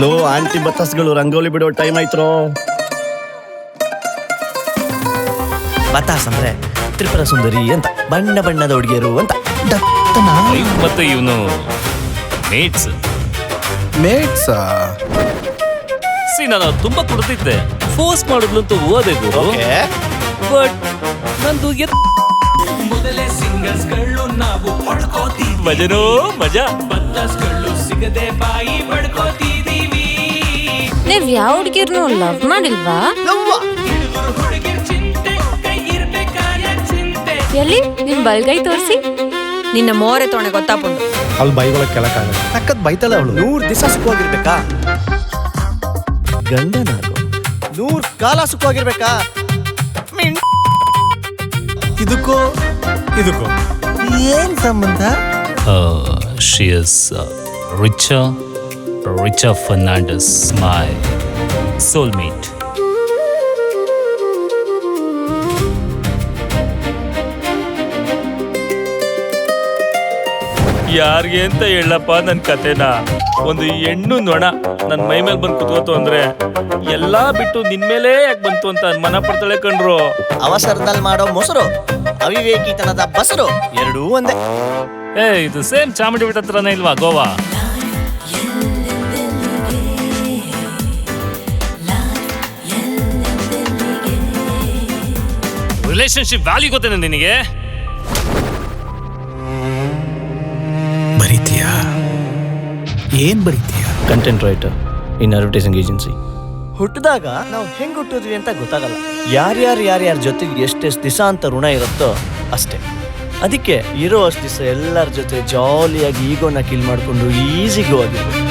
Low aunty ಬತ್ತಾಸ್ಗಳು rangoli ಬಿಡೋ time ಆಯ್ತ್ರೋ. ಬತ್ತಾಸ್ ಅಂದ್ರೆ ತ್ರಿಪುರ ಸುಂದರಿ ಅಂತ, ಬಣ್ಣ ಬಣ್ಣದ ಹುಡುಗಿಯರು ಅಂತ. ಮತ್ತೆ ಇವನು ಮೇಟ್ಸ್ ನಾನು ತುಂಬಾ ಕುಡ್ತಿದ್ದೆ, ಫೋರ್ಸ್ ಮಾಡಿದ್ಲು ಅಂತ ಓದೆ ಗುರು. ಬಟ್ ನಂದು ಮೊದಲೇ ಸಿಂಗರ್ಸ್ಗಳು ನಾವು ಪಡ್ಕೋತೀವಿ, ಮಜನೋ ಮಜಾ. ಬತ್ತಾಸ್ಗಳು ಸಿಗದೆ ಬಾಯಿ ಪಡ್ಕೋತಿದೀವಿ. ನೀವ್ ಯಾವ ಹುಡುಗಿರ್ನು ಲವ್ ಮಾಡಿಲ್ವಾ? ಎಲ್ಲಿ ನಿನ್ ಬಲ್ಗೈ ತೋರಿಸಿ. ನಿನ್ನ ಮೋರೆ ತೊಣೆ ಗೊತ್ತಾಪುಂಡು. ಅಲ್ಲಿ ಬೈಗಳ ಕೆಳಕಾಗಲ್ಲ, ಸಕ್ಕತ್ ಬೈತಾಳೆ ಅವಳು. 100 ದಿವಸ ಸುಖವಾಗಿರ್ಬೇಕಾ? ಗಂಡನಾಗೋ 100 ಕಾಲ ಸುಖವಾಗಿರ್ಬೇಕಾ? ಇದಕ್ಕೋ ಏನ್ ಸಂಬಂಧ? She is Richa Fernandez, my soulmate. ಯಾರಿಗೆ ಅಂತ ಹೇಳಪ್ಪ ನನ್ನ ಕತೆನ? ಒಂದು ಹೆಣ್ಣು ನೊಣ ನನ್ನ ಮೈ ಮೇಲೆ ಬಂದು ಕುತ್ಕೋತು ಅಂದ್ರೆ ಎಲ್ಲಾ ಬಿಟ್ಟು ನಿನ್ ಮೇಲೆ ಯಾಕೆ ಬಂತು ಅಂತ ಮನ ಪಡ್ತಾಳೆ ಕಣ್ರು. ಅವಸರದಲ್ಲಿ ಮಾಡೋ ಮೊಸರು, ಅವಿವೇಕಿತನದ ಬಸರು ಎರಡೂ ಒಂದೇ. ಇದು ಸೇಮ್ ಚಾಮುಂಡಿ ಬೆಟ್ಟ ಹತ್ರನೇ ಇಲ್ವಾ ಗೋವಾ? ರಿಲೇಶನ್ಶಿಪ್ ವ್ಯಾಲ್ಯೂ ಗೊತ್ತೇನೆ ನಿನಗೆ? ಬರೀತೀಯಾ? ಏನ್ ಬರೀತೀಯಾ? Content writer in advertising agency. ಹುಟ್ಟಿದಾಗ ನಾವು ಹೆಂಗ್ ಹುಟ್ಟಿದ್ವಿ ಅಂತ ಗೊತ್ತಾಗಲ್ಲ. ಯಾರ್ಯಾರ ಜೊತೆಗೆ ಎಷ್ಟೆಷ್ಟು ದಿವಸ ಅಂತ ಋಣ ಇರುತ್ತೋ ಅಷ್ಟೇ. ಅದಕ್ಕೆ ಇರೋ ಅಷ್ಟು ದಿವಸ ಎಲ್ಲರ ಜೊತೆ ಜಾಲಿಯಾಗಿ ಈಗೋನ ಕಿಲ್ ಮಾಡ್ಕೊಂಡು ಈಸಿಗೂ ಆಗಿರ್ಬೇಕು.